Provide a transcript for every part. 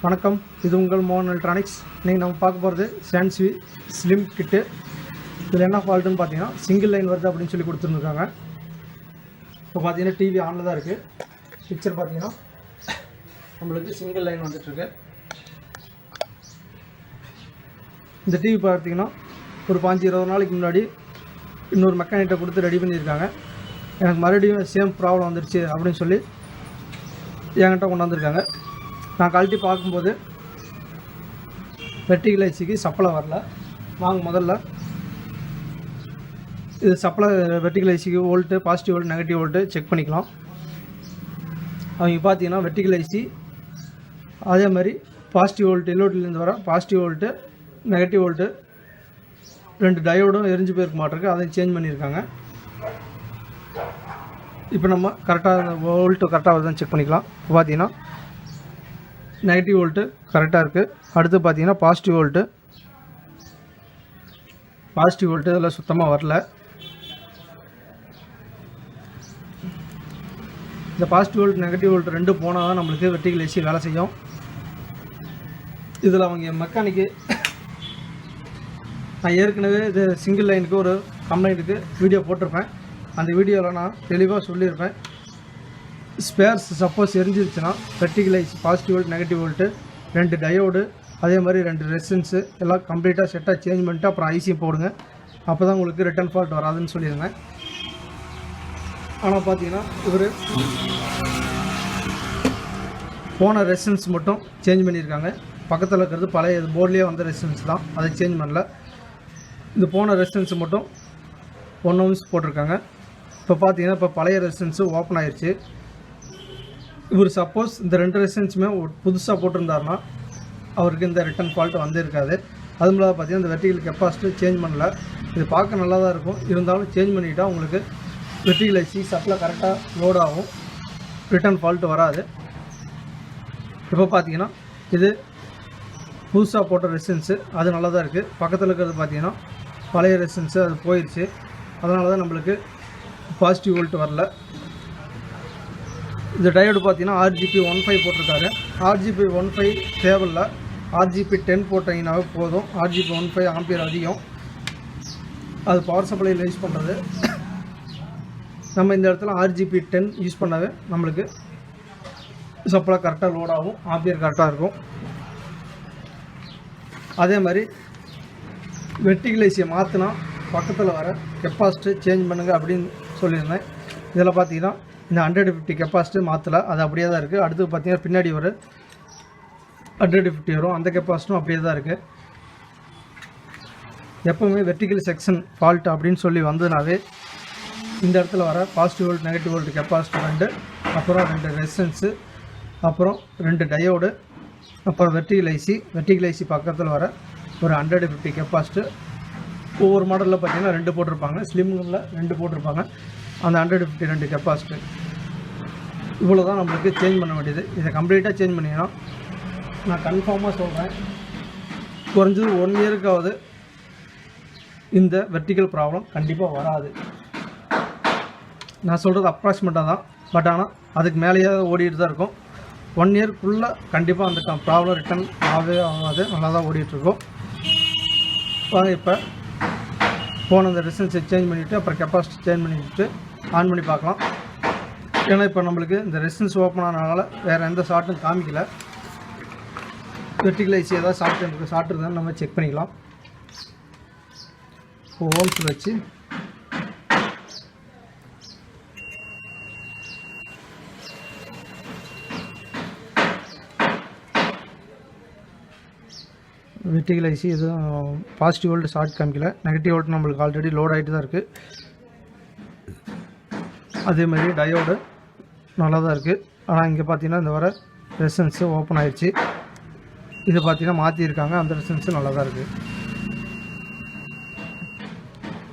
வணக்கம், இது உங்கள் மோகன் எலக்ட்ரானிக்ஸ். இன்றைக்கி நம்ம பார்க்க போகிறது sansui ஸ்லிம் கிட்டு. இதில் என்ன ஃபால்ட்டுன்னு பார்த்தீங்கன்னா சிங்கிள் லைன் வருது அப்படின்னு சொல்லி கொடுத்துருந்துருக்காங்க. இப்போ பார்த்தீங்கன்னா டிவி ஆனில் தான் இருக்குது. பிக்சர் பார்த்தீங்கன்னா நம்மளுக்கு சிங்கிள் லைன் வந்துட்டுருக்கு. இந்த டிவி பார்த்தீங்கன்னா ஒரு 15-20 நாளைக்கு முன்னாடி இன்னொரு மெக்கானிக்கிட்ட கொடுத்து ரெடி பண்ணியிருக்காங்க. எனக்கு மறுபடியும் சேம் ப்ராப்ளம் வந்துடுச்சு அப்படின்னு சொல்லி என்கிட்ட கொண்டாந்துருக்காங்க. நான் கழட்டி பார்க்கும்போது வெர்டிகல் ஐசிக்கு சப்ளை வரல. வாங்க முதல்ல இது சப்ளை வெர்டிகல் ஐசிக்கு volt, positive volt, negative volt check பண்ணிக்கலாம். அவங்க பார்த்தீங்கன்னா வெர்டிகல் ஐசி அதே மாதிரி பாசிட்டிவ் வோல்ட்டு எல்ஓடிலேருந்து வர பாசிட்டிவ் வோல்ட்டு, நெகட்டிவ் வோல்ட்டு 2 டயோடும் எரிஞ்சு போயிருக்க மாட்டிருக்கு. அதை சேஞ்ச் பண்ணியிருக்காங்க. இப்போ நம்ம கரெக்டாக வோல்ட்டு கரெக்டாக வருதுன்னு செக் பண்ணிக்கலாம். இப்போ பார்த்தீங்கன்னா நெகட்டிவ் வோல்ட்டு கரெக்டாக இருக்குது. அடுத்து பார்த்தீங்கன்னா பாசிட்டிவ் வோல்ட்டு இதில் சுத்தமாக வரல. இந்த பாசிட்டிவ் வோல்ட், நெகட்டிவ் வோல்ட் 2 போனால் தான் நம்மளுக்கு வெர்டிகல் ஏசி வேலை செய்யும். இதில் அவங்க மெக்கானிக்கு நான் ஏற்கனவே இது சிங்கிள் லைனுக்கு ஒரு கம்ப்ளைண்ட்டுக்கு வீடியோ போட்டிருப்பேன். அந்த வீடியோவில் நான் தெளிவாக சொல்லியிருப்பேன். ஸ்பேர்ஸ் சப்போஸ் எரிஞ்சிருச்சுன்னா vertical IC positive volt, negative volt 2 diode அதே மாதிரி 2 ரெசிஸ்டன்ஸு எல்லாம் கம்ப்ளீட்டாக செட்டாக சேஞ்ச் பண்ணிவிட்டு அப்புறம் ஐசி போடுங்க. அப்போ தான் உங்களுக்கு ரிட்டர்ன் ஃபால்ட் வராதுன்னு சொல்லியிருந்தேன். ஆனால் பார்த்தீங்கன்னா இவர் போன ரெசிஸ்டன்ஸ் மட்டும் சேஞ்ச் பண்ணியிருக்காங்க. பக்கத்தில் இருக்கிறது பழைய போர்ட்லேயே வந்த ரெசிஸ்டன்ஸ் தான், அதை சேஞ்ச் பண்ணல. இந்த போன ரெசிஸ்டன்ஸ் மட்டும் 1 ounce போட்டிருக்காங்க. இப்போ பார்த்தீங்கன்னா இப்போ பழைய ரெசிஸ்டன்ஸு ஓப்பன் ஆயிடுச்சு. இவர் சப்போஸ் இந்த 2 ரெசிஸ்டன்ஸுமே புதுசாக போட்டிருந்தாருன்னா அவருக்கு இந்த ரிட்டர்ன் ஃபால்ட் வந்திருக்காது. அது மூலம் பார்த்தீங்கன்னா இந்த வெர்டிகல் கெப்பாசிட்டி சேஞ்ச் பண்ணல. இது பார்க்க நல்லா தான் இருக்கும், இருந்தாலும் சேஞ்ச் பண்ணிக்கிட்டால் உங்களுக்கு வெர்டிகல் ஐசி சப்ளை கரெக்டாக லோட் ஆகும், ரிட்டர்ன் ஃபால்ட் வராது. இப்போ பார்த்தீங்கன்னா இது புதுசாக போட்ட ரெசிஸ்டன்ஸு அது நல்லா தான் இருக்குது. பக்கத்தில் இருக்கிறது பார்த்தீங்கன்னா பழைய ரெசிஸ்டன்ஸு அது போயிடுச்சு. அதனால தான் நம்மளுக்கு பாசிட்டிவ் வோல்ட் வரல. இந்த டயோடு பார்த்தீங்கன்னா RGP 15 போட்டிருக்காரு. RGP 15 தேவையில்லை, RGP 10 போட்டிங்கனாவே போதும். RGP 15 ஆம்பியர் அதிகம், அது பவர் சப்ளையில் யூஸ் பண்ணுறது. நம்ம இந்த இடத்துல RGP 10 யூஸ் பண்ணாவே நம்மளுக்கு சப்ளை கரெக்டாக லோட் ஆகும், ஆம்பியர் கரெக்டாக இருக்கும். அதே மாதிரி வெர்டிகல் ஐசியை மாற்றினா பக்கத்தில் வர கெப்பாசிட்டி சேஞ்ச் பண்ணுங்கள் அப்படின்னு சொல்லியிருந்தேன். இதில் பார்த்தீங்கன்னா இந்த 150 கெப்பாசிட்டி மாற்றலை, அது அப்படியே தான் இருக்குது. அடுத்து பார்த்தீங்கன்னா பின்னாடி ஒரு 150 வரும், அந்த கெப்பாசிட்டியும் அப்படியே தான் இருக்குது. எப்போவுமே வெர்டிகல் செக்ஷன் ஃபால்ட் அப்படின்னு சொல்லி வந்ததுனாவே இந்த இடத்துல வர positive volt, negative volt capacity 2, அப்புறம் 2 ரெசிஸ்டன்ஸு, அப்புறம் 2 டயோடு, அப்புறம் வெர்டிகல் ஐசி பக்கத்தில் வர ஒரு 150 கெப்பாசிட்டி. ஒவ்வொரு மாடலில் பார்த்தீங்கன்னா 2 போட்டிருப்பாங்க, ஸ்லிம்மில் 2 போட்டிருப்பாங்க. அந்த 150 2 கெப்பாசிட்டி இவ்வளோ தான் நம்மளுக்கு சேஞ்ச் பண்ண வேண்டியது. இதை கம்ப்ளீட்டாக சேஞ்ச் பண்ணிங்கன்னா நான் கன்ஃபார்மாக சொல்கிறேன், குறைஞ்சது 1 இயருக்காவது இந்த வெர்டிகல் ப்ராப்ளம் கண்டிப்பாக வராது. நான் சொல்கிறது அப்ராக்சிமேட்டாக தான், பட் ஆனால் அதுக்கு மேலேயே ஓடிட்டு தான் இருக்கும். 1 இயர்க்குள்ளே கண்டிப்பாக அந்த ப்ராப்ளம் ரிட்டர்ன் ஆகாது, நல்லா தான் ஓடிட்டுருக்கோம். வாங்க இப்போ போன அந்த ரெசிஸ்டன்ஸை சேஞ்ச் பண்ணிவிட்டு அப்புறம் கெப்பாசிட்டி சேஞ்ச் பண்ணிவிட்டு ஆன் பண்ணி பார்க்கலாம். ஏன்னா இப்போ நம்மளுக்கு இந்த ரெசிஸ்டன்ஸ் ஓப்பன் ஆனதுனால வேறு எந்த ஷார்ட்டும் காமிக்கல. வெர்டிகல் ஐசி ஏதாவது ஷார்ட் இருந்தாலும் நம்ம செக் பண்ணிக்கலாம். ஓம்ஸ் வச்சு வெர்டிகல் ஐசி எதுவும் பாசிட்டிவ் வோல்ட் ஷார்ட் காமிக்கல, நெகட்டிவ் வோல்ட் நம்மளுக்கு ஆல்ரெடி லோட் ஆகிட்டு தான் இருக்குது. அதேமாதிரி டயோடு நல்லா தான் இருக்குது. ஆனால் இங்கே பார்த்தீங்கன்னா இந்த வர ரெசிஸ்டன்ஸு ஓப்பன் ஆகிடுச்சு. இது பார்த்தீங்கன்னா மாற்றிருக்காங்க, அந்த ரெசிஸ்டன்ஸு நல்லா தான் இருக்குது.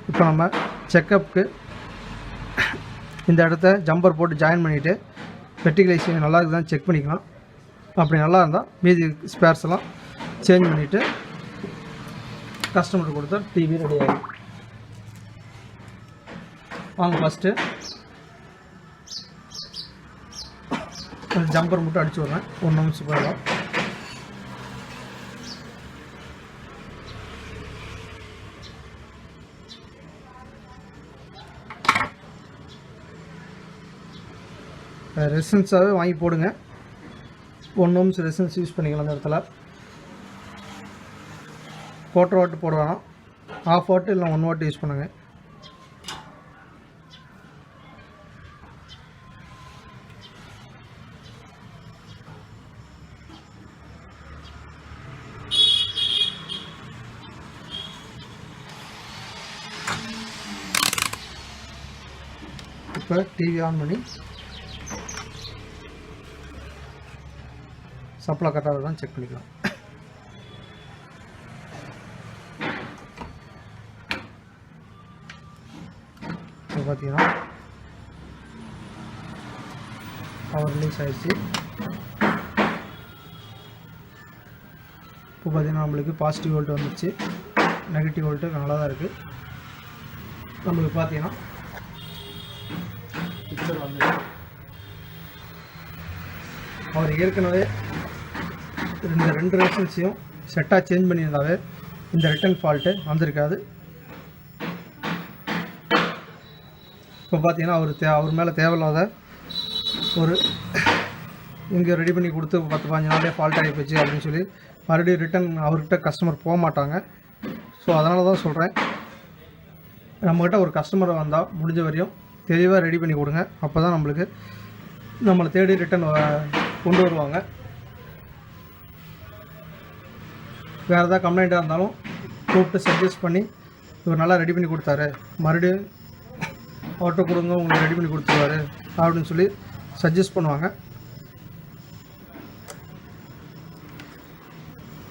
இப்போ நம்ம செக்கப்புக்கு இந்த இடத்த ஜம்பர் போட்டு ஜாயின் பண்ணிவிட்டு வெர்டிகல் ஐசி நல்லா இருக்குதான்னு செக் பண்ணிக்கலாம். அப்படி நல்லா இருந்தால் மீதி ஸ்பேர்ஸ் எல்லாம் சேஞ்ச் பண்ணிவிட்டு கஸ்டமருக்கு கொடுத்தா டிவி ரெடி ஆகிடும். வாங்க ஃபஸ்ட்டு ஜம்பர் மட்டும் அடிச்சு விட்றேன், 1 நிமிஷம் போயிடும். ரெசிஸ்டன்ஸாகவே வாங்கி போடுங்க. 1 ohms ரெசிஸ்டன்ஸ் யூஸ் பண்ணிக்கலாம். அந்த இடத்துல 1/4 வாட் போட வேணாம், 1/2 வாட் இல்லை 1 வாட் யூஸ் பண்ணுங்கள். இப்போ டிவி ஆன் பண்ணி சப்ளை கரெக்டாக தான் செக் பண்ணிக்கலாம். இப்போ பார்த்தீங்கன்னா பவர் ரிலீஸ் ஆகிடுச்சு. இப்போ பார்த்தீங்கன்னா நம்மளுக்கு பாசிட்டிவ் வோல்ட் வந்துடுச்சு, நெகட்டிவ் வோல்ட்டு நல்லா தான் இருக்குது. நம்மளுக்கு பார்த்தீங்கன்னா பிக்சர் வந்து அவர் ஏற்கனவே இந்த 2 ரெசிஸ்டன்ஸையும் செட்டாக சேஞ்ச் பண்ணியிருந்தாவே இந்த ரிட்டர்ன் ஃபால்ட்டு வந்திருக்காது. இப்போ பார்த்தீங்கன்னா அவர் மேலே தேவையில்லாத ஒரு இங்கே ரெடி பண்ணி கொடுத்து 10-15 நாளே ஃபால்ட் ஆகி போச்சு அப்படின்னு சொல்லி மறுபடியும் ரிட்டன் அவர்கிட்ட கஸ்டமர் போக மாட்டாங்க. ஸோ அதனால தான் சொல்கிறேன், நம்மக்கிட்ட ஒரு கஸ்டமர் வந்தால் முடிஞ்ச வரையும் தெளிவாக ரெடி பண்ணி கொடுங்க. அப்போ தான் நம்மளை தேடி ரிட்டன் கொண்டு வருவாங்க. வேறு ஏதாவது கம்ப்ளைண்ட்டாக இருந்தாலும் கூப்பிட்டு சஜஸ்ட் பண்ணி இவர் நல்லா ரெடி பண்ணி கொடுத்தாரு, மறுபடியும் அவர்கிட்ட கொடுங்க, உங்களுக்கு ரெடி பண்ணி கொடுத்துருவாரு அப்படின்னு சொல்லி சஜஸ்ட் பண்ணுவாங்க.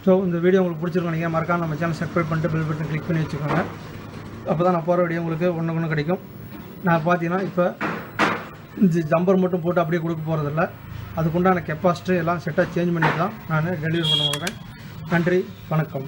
ஸோ இந்த வீடியோ உங்களுக்கு பிடிச்சிருக்கோம், நீங்கள் மறக்காம நம்ம சேனல் சப்ஸ்கிரைப் பண்ணிட்டு பெல் பட்டன் கிளிக் பண்ணி வச்சுக்கோங்க. அப்போ தான் நான் போகிற வீடியோ உங்களுக்கு ஒன்று கிடைக்கும். நான் பார்த்தீங்கன்னா இப்போ இந்த ஜம்பர் மட்டும் போட்டு அப்படியே கொடுக்க போகிறதில்ல, அதுக்குண்டான கெப்பாசிட்டி எல்லாம் செட்டாக சேஞ்ச் பண்ணி தான் நான் டெலிவரி பண்ண போகிறேன். நன்றி, வணக்கம்.